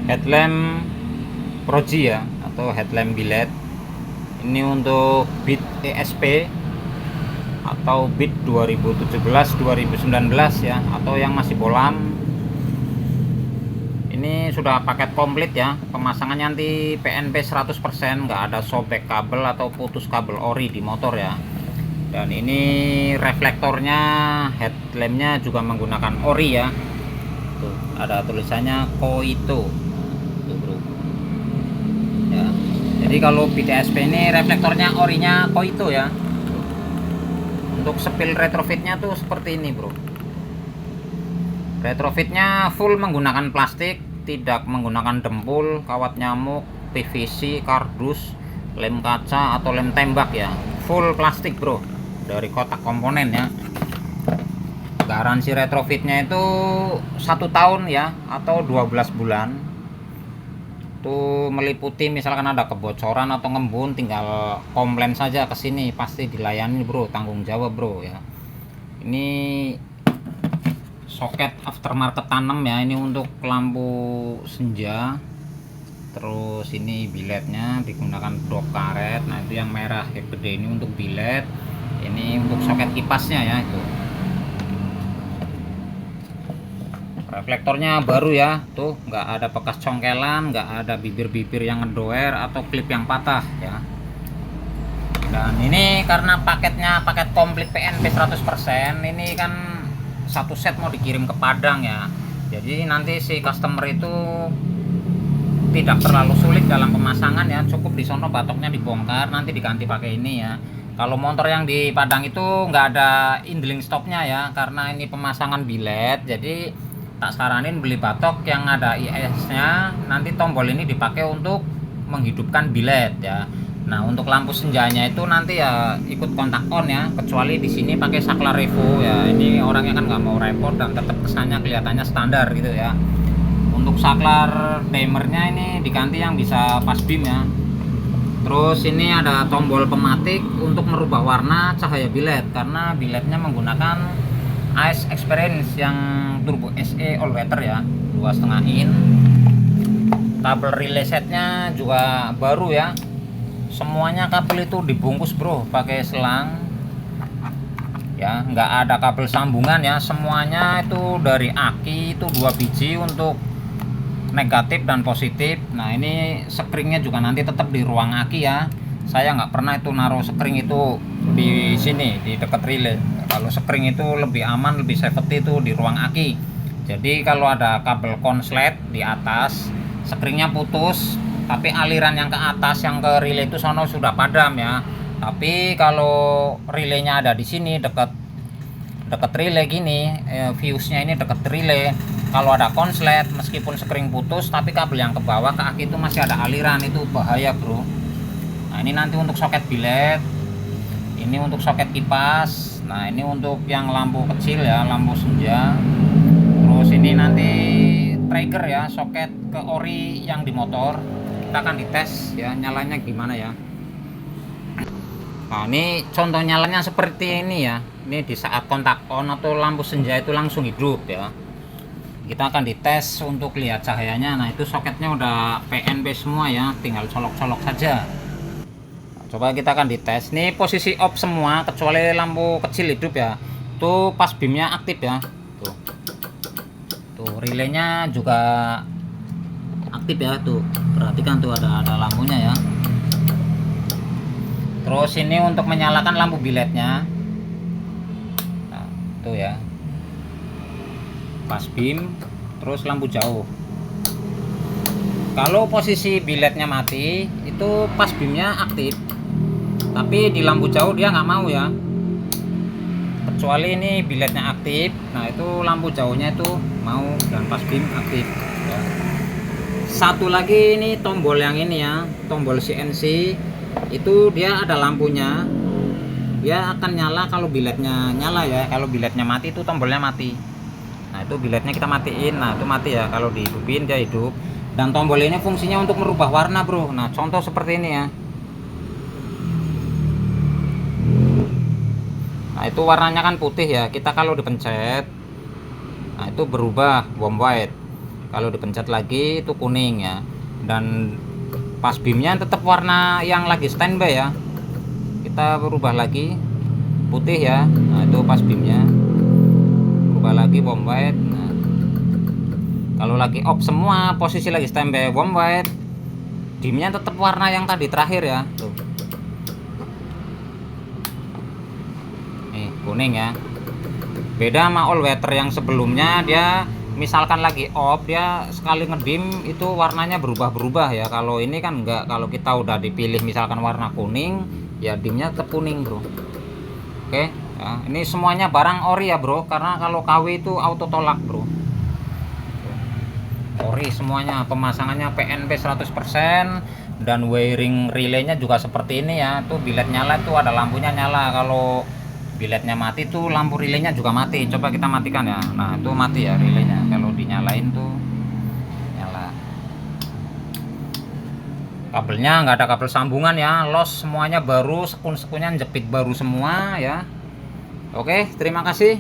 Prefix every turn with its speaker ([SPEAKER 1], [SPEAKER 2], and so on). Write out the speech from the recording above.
[SPEAKER 1] headlamp Proji ya, atau headlamp biled. Ini untuk bit ESP atau bit 2017-2019 ya, atau yang masih bolam. Ini sudah paket komplit ya, pemasangannya nanti PNP 100%, nggak ada sobek kabel atau putus kabel ori di motor ya. Dan ini reflektornya, headlampnya juga menggunakan ori ya. Tuh, ada tulisannya Koito. Tuh, bro. Ya. Jadi kalau BTSP ini reflektornya orinya Koito ya. Untuk sepil retrofitnya tuh seperti ini, bro. Retrofitnya full menggunakan plastik, tidak menggunakan dempul, kawat nyamuk, PVC, kardus, lem kaca atau lem tembak ya. Full plastik, bro. Dari kotak komponen ya. Garansi retrofitnya itu 1 tahun ya, atau 12 bulan. Itu meliputi misalkan ada kebocoran atau ngembun, tinggal komplain saja ke sini, pasti dilayani, bro. Tanggung jawab, bro ya. Ini soket aftermarket tanam ya, ini untuk lampu senja. Terus ini bilednya digunakan dop karet. Nah itu yang merah yang gede ini untuk biled. Ini untuk soket kipasnya ya, itu reflektornya baru ya, tuh nggak ada bekas congkelan, nggak ada bibir-bibir yang ngedoer atau klip yang patah ya. Dan ini karena paketnya paket komplit PNP 100%, ini kan satu set mau dikirim ke Padang ya, jadi nanti si customer itu tidak terlalu sulit dalam pemasangan ya, cukup di sono batoknya dibongkar, nanti diganti pakai ini ya. Kalau motor yang di Padang itu nggak ada idling stopnya ya, karena ini pemasangan biled, jadi tak saranin beli batok yang ada IS nya, nanti tombol ini dipakai untuk menghidupkan biled ya. Nah untuk lampu senjanya itu nanti ya ikut kontak on ya, kecuali di sini pakai saklar revo ya, ini orangnya kan nggak mau repot dan tetap kesannya kelihatannya standar gitu ya. Untuk saklar dimernya ini diganti yang bisa pas beam ya. Terus ini ada tombol pematik untuk merubah warna cahaya biled, karena bilednya menggunakan AS Experience yang turbo SE all weather ya, 2,5 in. Kabel relay setnya juga baru ya, semuanya kabel itu dibungkus, bro, pakai selang ya, nggak ada kabel sambungan ya, semuanya itu dari aki, itu 2 biji untuk negatif dan positif. Nah ini skringnya juga nanti tetap di ruang aki ya, saya nggak pernah itu naruh skring itu di sini di dekat relay. Kalau skring itu lebih aman, lebih safety itu di ruang aki. Jadi kalau ada kabel konslet di atas, skringnya putus, tapi aliran yang ke atas yang ke relay itu sono sudah padam ya. Tapi kalau relaynya ada di sini dekat relay gini, fuse-nya ini dekat relay, kalau ada konslet meskipun skring putus tapi kabel yang ke bawah ke aki itu masih ada aliran, itu bahaya, bro. Nah ini nanti untuk soket biled, ini untuk soket kipas. Nah ini untuk yang lampu kecil ya, lampu senja. Terus ini nanti trigger ya, soket ke ori yang di motor. Kita akan dites ya nyalanya gimana ya. Nah ini contoh nyalanya seperti ini ya, ini di saat kontak on atau lampu senja itu langsung hidup ya. Kita akan dites untuk lihat cahayanya. Nah itu soketnya udah PNP semua ya, tinggal colok-colok saja. Nah, coba kita akan dites. Ini posisi off semua kecuali lampu kecil hidup ya, tuh pas beamnya aktif ya. Tuh relaynya juga aktif ya, tuh perhatikan tuh ada lampunya ya. Terus ini untuk menyalakan lampu bilednya, nah, tuh ya, pas beam, terus lampu jauh. Kalau posisi bilednya mati itu pas beamnya aktif, tapi di lampu jauh dia nggak mau ya, kecuali ini bilednya aktif. Nah itu lampu jauhnya itu mau dan pas beam aktif ya. Satu lagi ini tombol yang ini ya, tombol CNC itu dia ada lampunya, dia akan nyala kalau bilednya nyala ya. Kalau bilednya mati itu tombolnya mati. Nah itu bilednya kita matiin, nah itu mati ya, kalau dihidupin dia hidup. Dan tombol ini fungsinya untuk merubah warna, bro. Nah contoh seperti ini ya, nah itu warnanya kan putih ya, kita kalau dipencet nah itu berubah warm white. Kalau dipencet lagi itu kuning ya. Dan pas beamnya tetap warna yang lagi standby ya. Kita berubah lagi putih ya. Nah, itu pas beamnya. Berubah lagi warm white. Nah, kalau lagi off semua, posisi lagi standby warm white, dimnya tetap warna yang tadi terakhir ya. Tuh. Nih, kuning ya. Beda sama all weather yang sebelumnya, dia misalkan lagi off, dia sekali ngedim itu warnanya berubah-berubah ya. Kalau ini kan enggak, kalau kita udah dipilih misalkan warna kuning, ya dimnya tetap kuning, bro. Oke, ya, ini semuanya barang ori ya, bro, karena kalau KW itu auto tolak, bro. Ori semuanya, pemasangannya PNP 100%, dan wiring relaynya juga seperti ini ya. Tuh bilet nyala tuh ada lampunya nyala. Kalau biletnya mati tuh lampu relaynya juga mati. Coba kita matikan ya. Nah, itu mati ya relaynya. Kalau dinyalain tuh nyala. Kabelnya nggak ada kabel sambungan ya, los semuanya baru, sekun-sekunnya jepit baru semua ya. Oke, terima kasih.